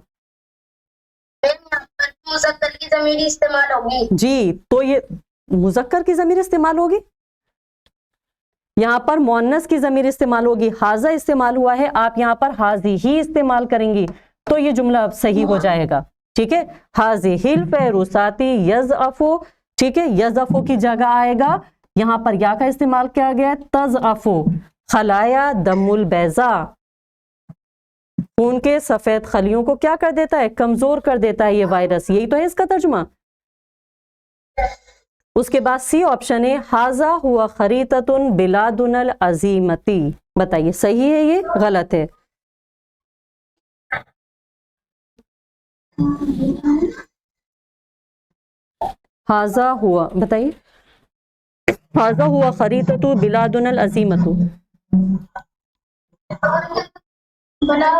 मुज़क्कर की ज़मीर इस्तेमाल होगी जी, तो ये मुज़क्कर की ज़मीर इस्तेमाल होगी, यहाँ पर मुअन्नस की ज़मीर इस्तेमाल होगी, हाजा इस्तेमाल हुआ है, आप यहाँ पर हाजी ही इस्तेमाल करेंगी, तो ये जुमला सही हो जाएगा। ठीक है, हाजी हिल फेरुसाती यज़अफु, ठीक है, यज़अफु की जगह आएगा, यहाँ पर या का इस्तेमाल किया गया तज़अफु, खलाया दमुल बैज़ा, खून के सफेद खलियों को क्या कर देता है? कमजोर कर देता है ये वायरस, यही तो है इसका तर्जुमा। उसके बाद सी ऑप्शन है हाजा हुआ खरीततुन बिलादुनल अजीमती, बताइए सही है ये गलत है? हाजा हुआ, बताइए। हाजा हुआ खरीततु बिलादुनल अजीमतु। बड़ा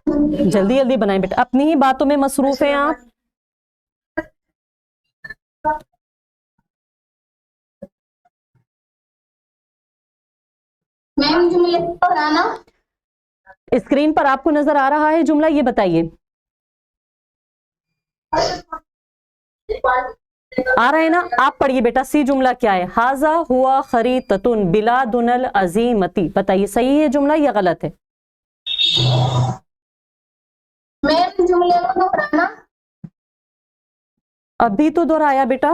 जल्दी जल्दी बनाएं बेटा, अपनी ही बातों में मसरूफ हैं आप। मैम जुमले पढ़ाना। स्क्रीन पर आपको नजर आ रहा है जुमला, ये बताइए। आ रहा है ना? आप पढ़िए बेटा, सी जुमला क्या है? हाजा हुआ खरीततुन बिलादुनल अजीमती। बताइए सही है जुमला या गलत है? मैम जुमले को दोहराना। अभी तो दोहराया बेटा।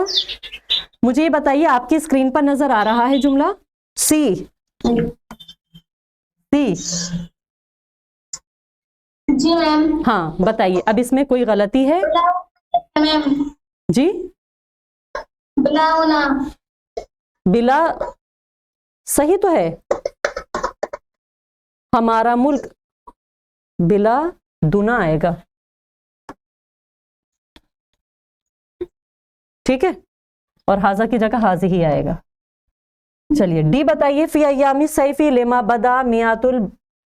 मुझे ये बताइए, आपकी स्क्रीन पर नजर आ रहा है जुमला? सी सी जी मैम। हाँ बताइए, अब इसमें कोई गलती है? मैम जी, बिलाउना। बिला सही तो है। हमारा मुल्क बिला दुना आएगा, ठीक है, और हाजा की जगह हाजी ही आएगा। चलिए डी बताइए। फी अय्यामी सैफी लेमा बदा मियातुल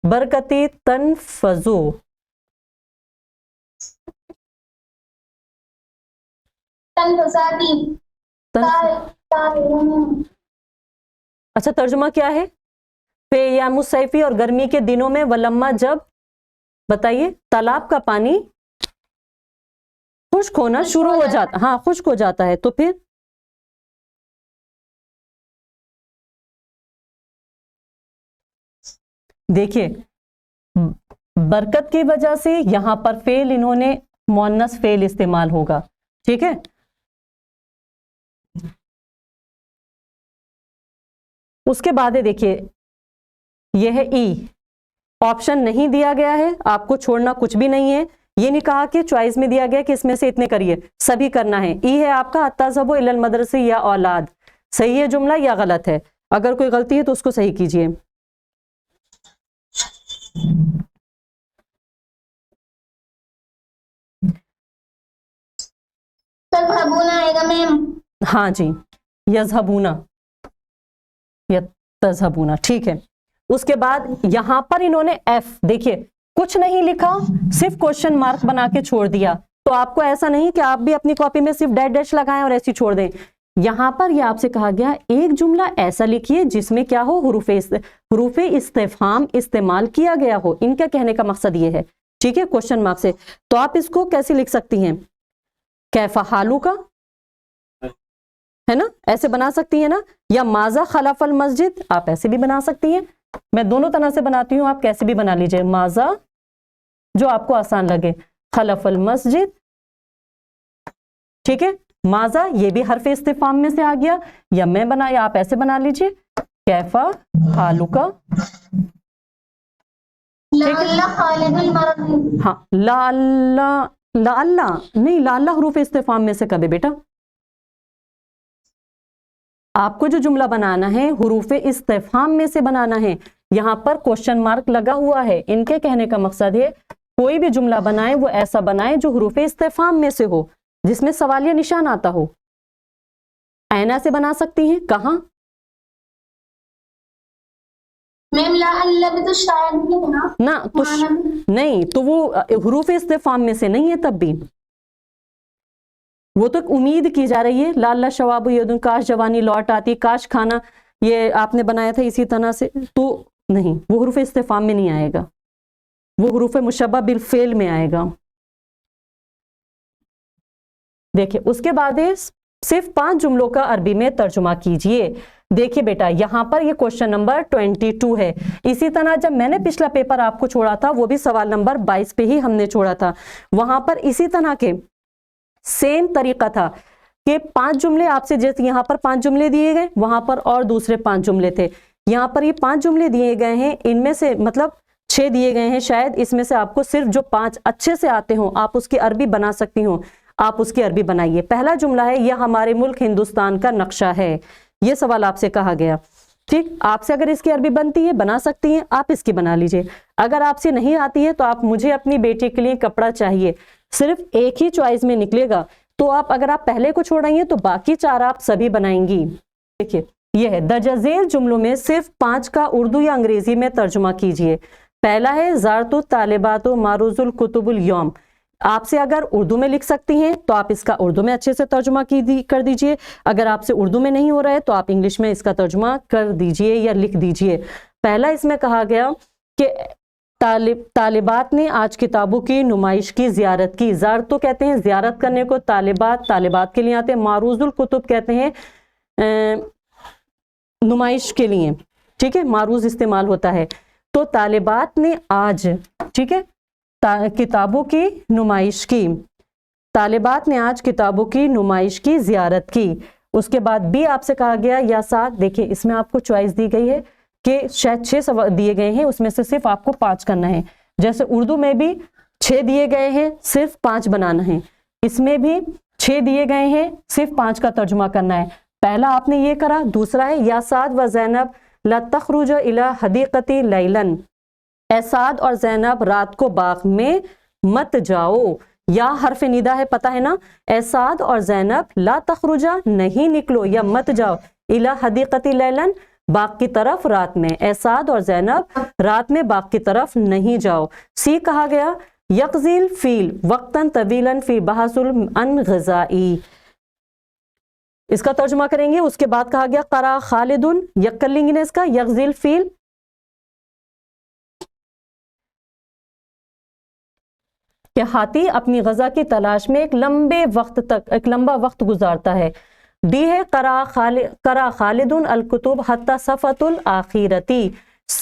बरकती तनफजु। तनफसादी। अच्छा, तर्जुमा क्या है? फे अय्यामु सैफी, और गर्मी के दिनों में, वलम्मा जब, बताइए, तालाब का पानी खुश्क होना शुरू हो जाता, हाँ खुश्क हो जाता है, तो फिर देखिए बरकत की वजह से यहां पर फेल, इन्होंने मुअन्नस फेल इस्तेमाल होगा, ठीक है। उसके बाद है, देखिए यह है ई, ऑप्शन नहीं दिया गया है, आपको छोड़ना कुछ भी नहीं है। ये नहीं कहा कि चॉइस में दिया गया कि इसमें से इतने करिए, सभी करना है। ई है आपका अत्तज़हबु इलल मदरसे या औलाद। सही है जुमला या गलत है? अगर कोई गलती है तो उसको सही कीजिए। तज़हबूना आएगा मैम। हाँ जी, यज़हबूना या तज़हबूना, ठीक है। उसके बाद यहां पर इन्होंने एफ, देखिए कुछ नहीं लिखा, सिर्फ क्वेश्चन मार्क बना के छोड़ दिया। तो आपको ऐसा नहीं कि आप भी अपनी कॉपी में सिर्फ डैश डैश लगाएं और ऐसी छोड़ दें। यहां पर ये आपसे कहा गया एक जुमला ऐसा लिखिए जिसमें क्या हो, हुरूफे इस्तिफहाम इस्तेमाल किया गया हो। इनका कहने का मकसद ये है, ठीक है, क्वेश्चन मार्क से। तो आप इसको कैसे लिख सकती हैं? कैफा हालू का, है ना, ऐसे बना सकती है ना, या माजा खलफल मस्जिद, आप ऐसे भी बना सकती हैं। मैं दोनों तरह से बनाती हूं, आप कैसे भी बना लीजिए। माजा जो आपको आसान लगे, खलफल मस्जिद, ठीक है। माजा ये भी हर्फ इस्तिफाम में से आ गया, या मैं बनाया, आप ऐसे बना लीजिए, कैफा हालुका, हाँ। लाल्ला नहीं, लाल्ला हरूफ इस्तिफाम में से कब है बेटा? आपको जो जुमला बनाना है हुरूफ इस्तिफहाम में से बनाना है। यहां पर क्वेश्चन मार्क लगा हुआ है। इनके कहने का मकसद है कोई भी जुमला बनाए वो ऐसा बनाए जो हुरूफ इस्तिफहाम में से हो, जिसमें सवालिया निशान आता हो। ऐना से बना सकती हैं, कहां? मैम ला भी तो शायद नहीं है ना, तो नहीं, तो वो हुरूफ इस्तिफहाम में से नहीं है, तब भी वो तो उम्मीद की जा रही है। लाल्ला शवाबु यदुन, काश जवानी लौट आती, काश खाना, ये आपने बनाया था इसी तरह से, तो नहीं, वो हुरूफ इस्तिफहाम में नहीं आएगा, वो हुरूफ मुशब्बह बिल फेल में आएगा। देखिए उसके बाद है सिर्फ 5 जुमलों का अरबी में तर्जुमा कीजिए। देखिए बेटा यहां पर ये क्वेश्चन नंबर 22 है। इसी तरह जब मैंने पिछला पेपर आपको छोड़ा था वो भी सवाल नंबर 22 पे ही हमने छोड़ा था। वहां पर इसी तरह के सेम तरीका था कि 5 जुमले आपसे, जैसे यहाँ पर 5 जुमले दिए गए, वहां पर और दूसरे 5 जुमले थे। यहाँ पर ये 5 जुमले दिए गए हैं, इनमें से मतलब 6 दिए गए हैं शायद, इसमें से आपको सिर्फ जो 5 अच्छे से आते हो, आप उसकी अरबी बना सकती हो, आप उसकी अरबी बनाइए। पहला जुमला है, यह हमारे मुल्क हिंदुस्तान का नक्शा है। ये सवाल आपसे कहा गया, ठीक। आपसे अगर इसकी अरबी बनती है, बना सकती हैं, आप इसकी बना लीजिए। अगर आपसे नहीं आती है तो आप, मुझे अपनी बेटी के लिए कपड़ा चाहिए, सिर्फ एक ही चॉइस में निकलेगा तो आप अगर आप पहले को छोड़ रही हैं तो बाकी 4 आप सभी बनाएंगी। देखिए ये है, दर्जज़ेल जुमलों में सिर्फ 5 का उर्दू या अंग्रेजी में तर्जुमा कीजिए। पहला है ज़ारतु तालिबातु मारूजुल कुतुबुल यौम। आपसे अगर उर्दू में लिख सकती हैं तो आप इसका उर्दू में अच्छे से तर्जुमा कर दीजिए। अगर आपसे उर्दू में नहीं हो रहा है तो आप इंग्लिश में इसका तर्जुमा कर दीजिए या लिख दीजिए। पहला इसमें कहा गया कि तालिबात ने आज किताबों की नुमाइश की ज़ियारत की। ज़ारत तो कहते हैं ज़ियारत करने को, तालिबात के लिए आते हैं। मारूजुल कुतुब कहते हैं नुमाइश के लिए, ठीक है, मारूज इस्तेमाल होता है। तो तालिबात ने आज, ठीक है, किताबों की नुमाइश की, तालिबात ने आज किताबों की नुमाइश की ज़ियारत की। उसके बाद भी आपसे कहा गया या 7, देखिए इसमें आपको चॉइस दी गई है कि शायद 6 सवाल दिए गए हैं, उसमें से सिर्फ आपको 5 करना है। जैसे उर्दू में भी 6 दिए गए हैं, सिर्फ 5 बनाना है। इसमें भी 6 दिए गए हैं, सिर्फ 5 का तर्जुमा करना है। पहला आपने ये करा। दूसरा है या साद व ज़ैनब ला तखरुज इला हदीक़ती लैलन। ए साद और ज़ैनब रात को बाग में मत जाओ। या हर्फ निदा है, पता है ना। ए साद और ज़ैनब ला तखरुजा, नहीं निकलो या मत जाओ, इला हदीक़ती लैलन, बाग की तरफ रात में। ए साद और ज़ैनब रात में बाग की तरफ नहीं जाओ। सी कहा गया यक़ज़िल फ़ील वक्तन तवीलन फ़ी बहसुल अन ग़िज़ाई। इसका तर्जुमा करेंगे। उसके बाद कहा गया क़रा खालिदुन, यक कर लेंगे ना इसका, यग़ज़िल फ़ील कि हाथी अपनी ग़ज़ा की तलाश में एक लंबा वक्त गुजारता है। डी है क़रा खालिदुन अल कुतुब हत्ता सफ़तुल आखिरती।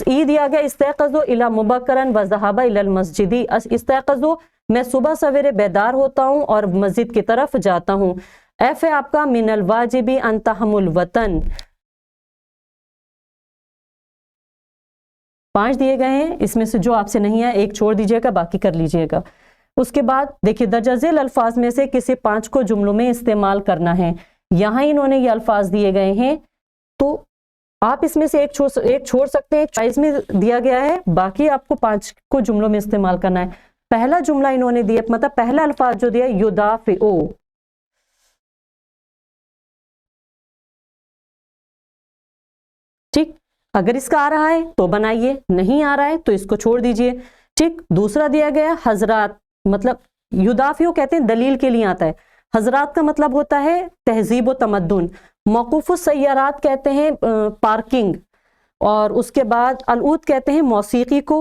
ई दिया गया इस्तयक़ज़ु इला मुबक्करन व ज़हबा इलल मस्जिदी। इस्तयक़ज़ु, मैं सुबह सवेरे बेदार होता हूँ और मस्जिद की तरफ जाता हूँ। एफ है आपका मिनल वाजिबी अन तहमुल वतन। 5 दिए गए हैं, इसमें से जो आपसे नहीं है एक छोड़ दीजिएगा, बाकी कर लीजिएगा। उसके बाद देखिए दर्जज़ेल अल्फाज में से किसी 5 को जुमलों में इस्तेमाल करना है। यहाँ इन्होंने ये अल्फाज दिए गए हैं तो आप इसमें से एक छोड़ सकते हैं, एक चॉइस में दिया गया है, बाकी आपको 5 को जुमलों में इस्तेमाल करना है। पहला जुमला इन्होंने दिया, मतलब पहला अल्फाज जो दिया युदाफ़िउ, ठीक। अगर इसका आ रहा है तो बनाइए, नहीं आ रहा है तो इसको छोड़ दीजिए, ठीक। दूसरा दिया गया हजरात, मतलब युदाफ़िउ कहते हैं दलील के लिए आता है। हजरात का मतलब होता है तहजीब व तमद्दुन। मौकूफ़ सय्यारात कहते हैं पार्किंग। और उसके बाद अलऊद कहते हैं मौसीकी को।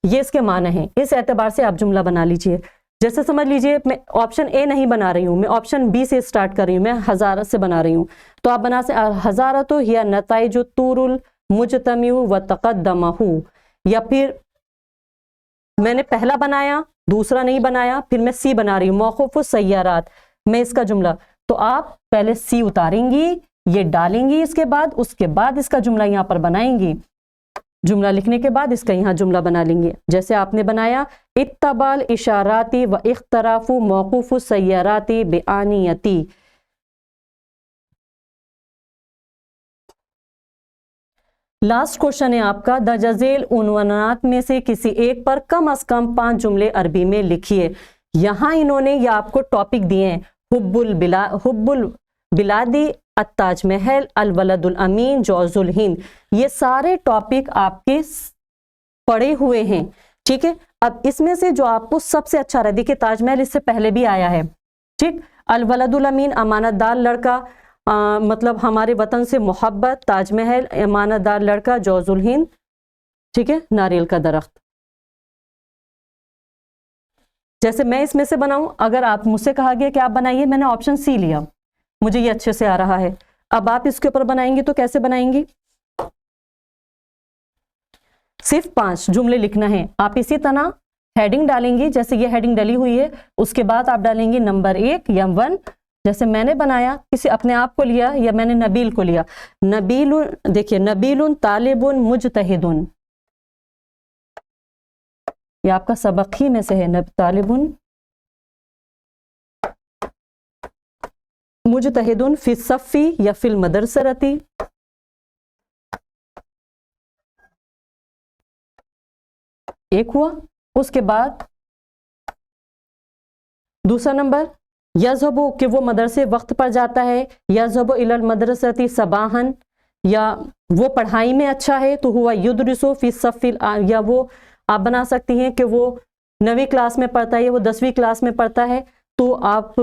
ये इसके माने हैं। इस एतबार से आप जुमला बना लीजिए। जैसे समझ लीजिए मैं ऑप्शन ए नहीं बना रही हूँ, मैं ऑप्शन बी से स्टार्ट कर रही हूँ, मैं हज़ारत से बना रही हूँ। तो आप बना से हज़ारतो या नताइजु तूरुल मुजतमिउ व तक़द्दमहु। या फिर मैंने पहला बनाया, दूसरा नहीं बनाया, फिर मैं सी बना रही हूँ मौकूफ़ सय्यारात में इसका जुमला। तो आप पहले सी उतारेंगी, ये डालेंगी इसके बाद, उसके बाद इसका जुमला यहाँ पर बनाएंगी। जुमला लिखने के बाद इसका यहाँ जुमला बना लेंगे। जैसे आपने बनाया इत्तबाल इशाराती व इख्तराफु मौकूफ़ सय्याराती बेआनियती। लास्ट क्वेश्चन है आपका, दर्जज़ेल उन्वानात में से किसी एक पर कम से कम 5 जुमले अरबी में लिखिए। यहाँ इन्होंने ये आपको टॉपिक दिए हैं, हुब्बुल बिलादी, अत्ताज महल, अल वलदुल अमीन, जौजुल हिंद। ये सारे टॉपिक आपके पढ़े हुए हैं, ठीक है। अब इसमें से जो आपको सबसे अच्छा रहा, देखिए ताजमहल इससे पहले भी आया है, ठीक। अल वलदुल अमीन अमानतदार लड़का, मतलब हमारे वतन से मोहब्बत, ताजमहल अमानतदार लड़का, जौजुल हिंद, ठीक है, नारियल का दरख्त। जैसे मैं इसमें से बनाऊं, अगर आप मुझसे कहा गया कि आप बनाइए, मैंने ऑप्शन सी लिया, मुझे ये अच्छे से आ रहा है। अब आप इसके ऊपर बनाएंगे तो कैसे बनाएंगी? सिर्फ 5 जुमले लिखना है। आप इसी तरह हेडिंग डालेंगी, जैसे ये हेडिंग डली हुई है, उसके बाद आप डालेंगे नंबर 1 या 1। जैसे मैंने बनाया, किसी अपने आप को लिया या मैंने नबील को लिया, नबीलुन, देखिए नबीलुन तालिबुन मुजतहिदुन, ये आपका सबक ही में से है, तालिबुन मुजतहिदुन फी सफ़ी या फिल मदरसरती। एक हुआ। उसके बाद दूसरा नंबर यज़हबु कि वो मदरसे वक्त पर जाता है, यज़हबु इलल मदरसती सबाहन या वो पढ़ाई में अच्छा है, तो हुआ युदरिसु फी सफ़िल, या वो आप बना सकती हैं कि वो 9वीं क्लास में पढ़ता है या वो 10वीं क्लास में पढ़ता है, तो आप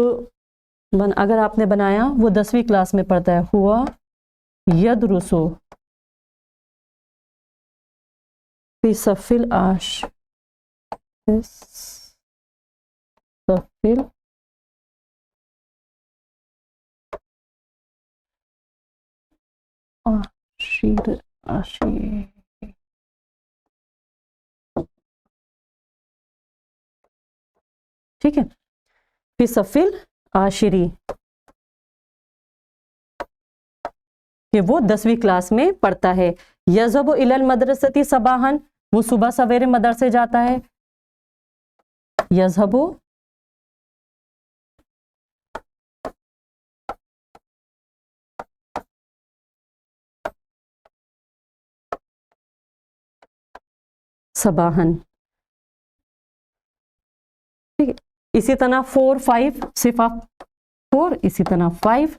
अगर आपने बनाया वो 10वीं क्लास में पढ़ता है, हुआ यदरुसु फी सफ़िल आश सफ़िल आशीर आशीर। ठीक है, फी सफ़िल आशिरी कि वो 10वीं क्लास में पढ़ता है। यज़हबु इलल मदरसती सबाहन वो सुबह सवेरे मदरसे जाता है, यज़हबु सबाहन। ठीक है, इसी तरह 4 5 सिर्फ आप 4, इसी तरह 5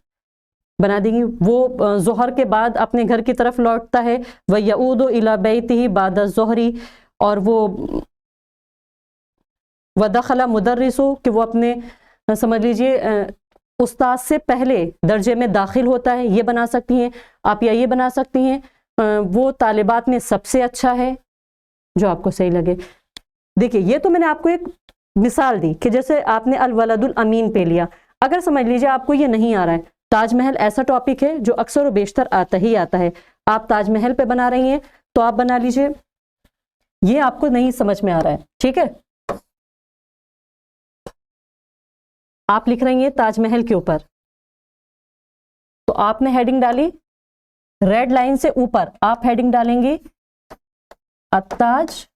बना देंगी। वो जोहर के बाद अपने घर की तरफ लौटता है, वह यऊदु इला बैतिही बाद ज़ोहरी, और वो वदखला मुदर्रिसु कि वो अपने समझ लीजिए उस्ताद से पहले दर्जे में दाखिल होता है, ये बना सकती हैं आप, या ये बना सकती हैं वो तालिबात में सबसे अच्छा है, जो आपको सही लगे। देखिए ये तो मैंने आपको एक मिसाल दी कि जैसे आपने अल वलदुल अमीन पे लिया, अगर समझ लीजिए आपको ये नहीं आ रहा है, ताजमहल ऐसा टॉपिक है जो अक्सर व बेशतर आता ही आता है, आप ताजमहल पे बना रही हैं तो आप बना लीजिए, ये आपको नहीं समझ में आ रहा है, ठीक है, आप लिख रही हैं ताजमहल के ऊपर, तो आपने हेडिंग डाली रेड लाइन से ऊपर, आप हेडिंग डालेंगे अताज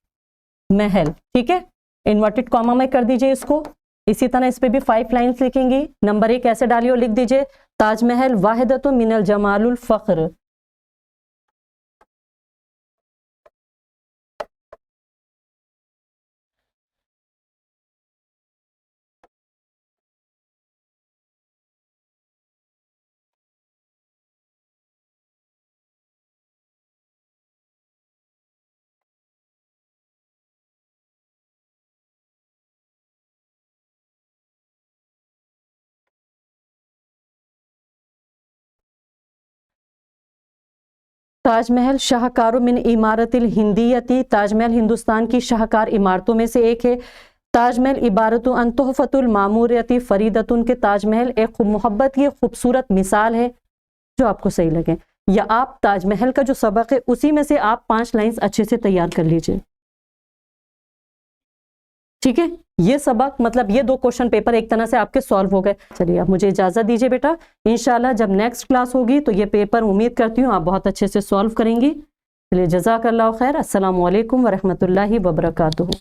महल, ठीक है, इन्वर्टेड कॉमा में कर दीजिए इसको। इसी तरह इस पे भी 5 लाइन्स लिखेंगी। नंबर 1 ऐसे डालिए और लिख दीजिए ताजमहल वाहिदतुन मिनल जमालुल फख्र। ताजमहल शाहकारों मिन इमारतिल हिंदियती, ताजमहल हिंदुस्तान की शाहकार इमारतों में से एक है। ताजमहल इबारतु अन तोहफतुल मामूरियती फरीदतुन के ताजमहल एक मोहब्बत की खूबसूरत मिसाल है, जो आपको सही लगे, या आप ताजमहल का जो सबक है उसी में से आप 5 लाइन्स अच्छे से तैयार कर लीजिए, ठीक है। ये सबक मतलब ये 2 क्वेश्चन पेपर एक तरह से आपके सॉल्व हो गए। चलिए आप मुझे इजाज़त दीजिए बेटा, इंशाल्लाह जब नेक्स्ट क्लास होगी तो ये पेपर उम्मीद करती हूँ आप बहुत अच्छे से सॉल्व करेंगी। चलिए जज़ाकल्लाहु खैर, अस्सलामु अलैकुम वरहमतुल्लाहि वबरकातुहू।